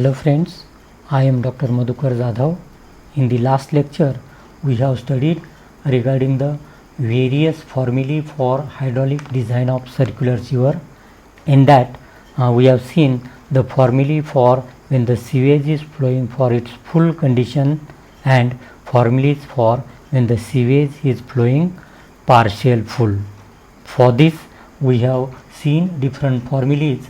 Hello friends, I am Dr. Madhukar Jadhav. In the last lecture, we have studied regarding the various formulae for hydraulic design of circular sewer. In that, we have seen the formulae for when the sewage is flowing for its full condition and formulas for when the sewage is flowing partial full. For this, we have seen different formulas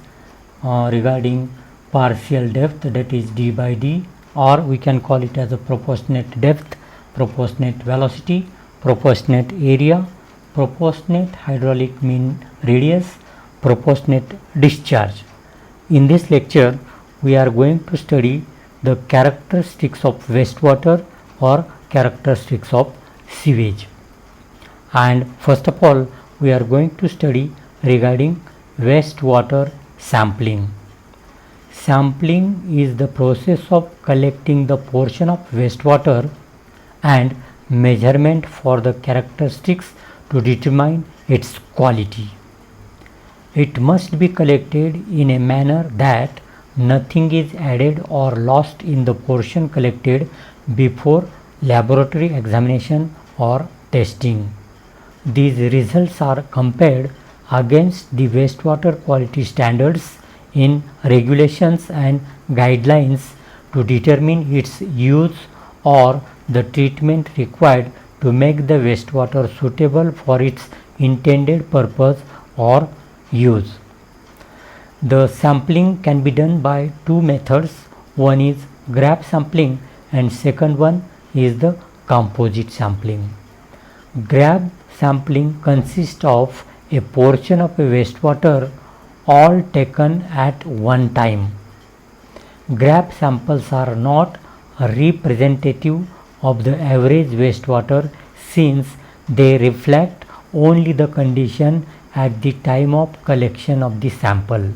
regarding partial depth, that is d by d, or we can call it as a proportionate depth, proportionate velocity, proportionate area, proportionate hydraulic mean radius, proportionate discharge. In this lecture, we are going to study the characteristics of wastewater or characteristics of sewage. And first of all, we are going to study regarding wastewater sampling. Sampling is the process of collecting the portion of wastewater and measurement for the characteristics to determine its quality. It must be collected in a manner that nothing is added or lost in the portion collected before laboratory examination or testing. These results are compared against the wastewater quality standards in regulations and guidelines to determine its use or the treatment required to make the wastewater suitable for its intended purpose or use. The sampling can be done by two methods. One is grab sampling and second one is the composite sampling. Grab sampling consists of a portion of a wastewater all taken at one time. Grab samples are not representative of the average wastewater since they reflect only the condition at the time of collection of the sample.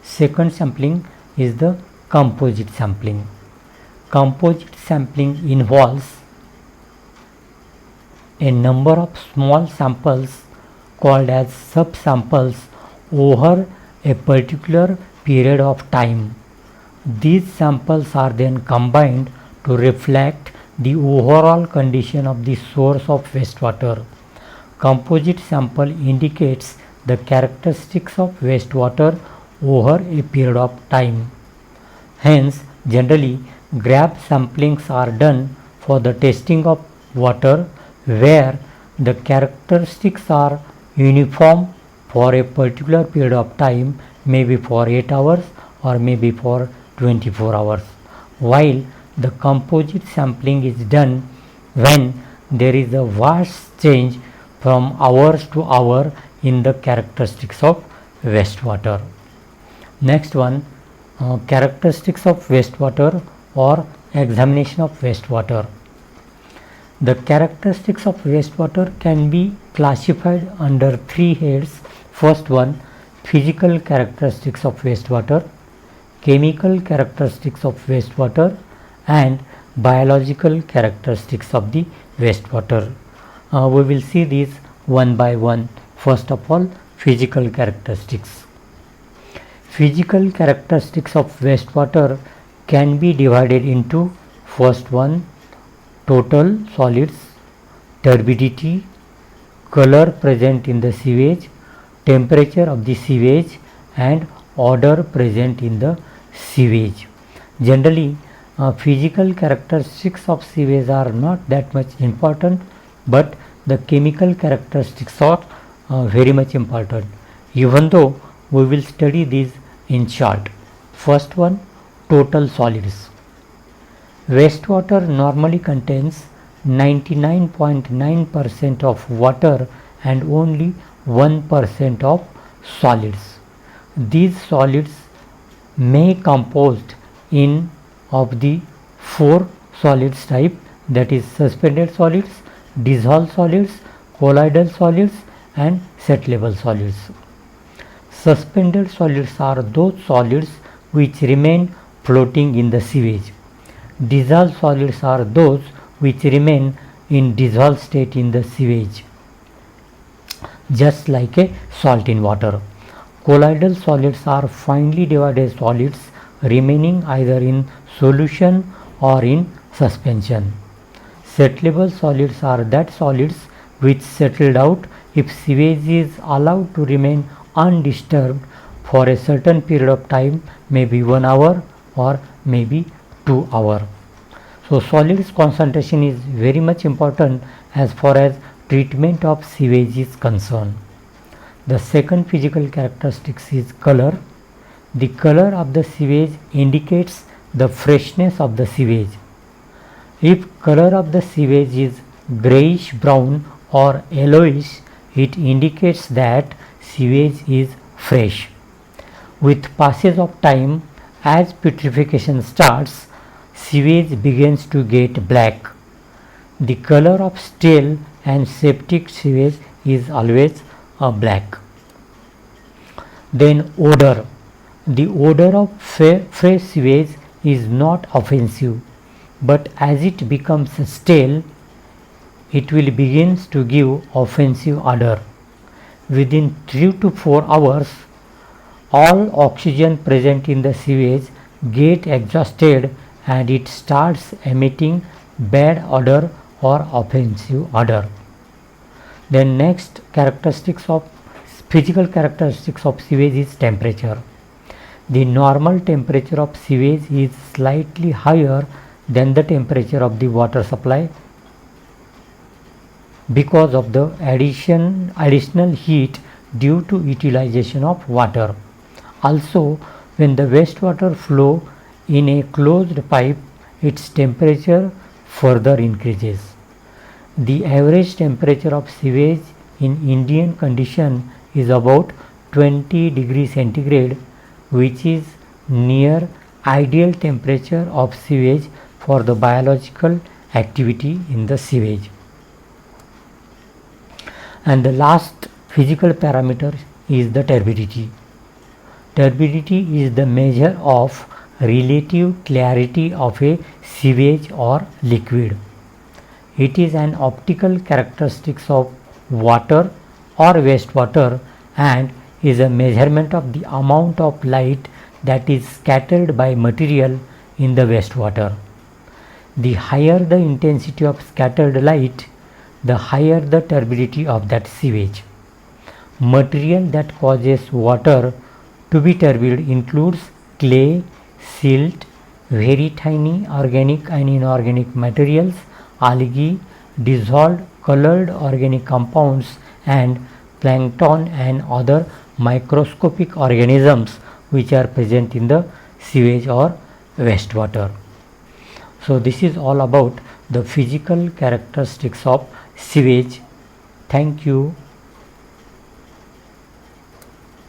Second sampling is the composite sampling. Composite sampling involves a number of small samples called as subsamples over a particular period of time. These samples are then combined to reflect the overall condition of the source of wastewater. Composite sample indicates the characteristics of wastewater over a period of time. Hence, generally, grab samplings are done for the testing of water where the characteristics are uniform for a particular period of time, maybe for 8 hours or maybe for 24 hours, while the composite sampling is done when there is a vast change from hours to hour in the characteristics of wastewater. Next one, characteristics of wastewater or examination of wastewater. The characteristics of wastewater can be classified under three heads. First one, physical characteristics of wastewater, chemical characteristics of wastewater, and biological characteristics of the wastewater. We will see these one by one. First of all, physical characteristics. Physical characteristics of wastewater can be divided into first one, total solids, turbidity, color present in the sewage, temperature of the sewage, and odor present in the sewage. Generally, physical characteristics of sewage are not that much important, but the chemical characteristics are very much important, even though we will study these in short. First one, total solids. Wastewater normally contains 99.9% of water and only 1% of solids. These solids may composed in of the four solids type, that is suspended solids, dissolved solids, colloidal solids, and set level solids. Suspended solids are those solids which remain floating in the sewage. Dissolved solids are those which remain in dissolved state in the sewage, just like a salt in water. Colloidal solids are finely divided solids remaining either in solution or in suspension. Settleable solids are that solids which settled out if sewage is allowed to remain undisturbed for a certain period of time, maybe 1 hour or maybe 2 hours. So solids concentration is very much important as far as treatment of sewage is concerned. The second physical characteristics is color. The color of the sewage indicates the freshness of the sewage. If color of the sewage is grayish brown or yellowish, it indicates that sewage is fresh. With passage of time, as putrefaction starts, sewage begins to get black. The color of stale and septic sewage is always black. Then odor. The odor of fresh sewage is not offensive, but as it becomes stale, it will begin to give offensive odor. Within 3 to 4 hours, all oxygen present in the sewage get exhausted and it starts emitting bad odor or offensive odor. Then next physical characteristics of sewage is temperature. The normal temperature of sewage is slightly higher than the temperature of the water supply because of the additional heat due to utilization of water. Also, when the wastewater flow in a closed pipe, its temperature further increases. The average temperature of sewage in Indian condition is about 20 degrees centigrade, which is near ideal temperature of sewage for the biological activity in the sewage. And the last physical parameter is the turbidity. Turbidity is the measure of relative clarity of a sewage or liquid. It is an optical characteristic of water or wastewater and is a measurement of the amount of light that is scattered by material in the wastewater. The higher the intensity of scattered light, the higher the turbidity of that sewage. Material that causes water to be turbid includes clay, silt, very tiny organic and inorganic materials, algae, dissolved colored organic compounds, and plankton and other microscopic organisms which are present in the sewage or wastewater. So this is all about the physical characteristics of sewage. Thank you.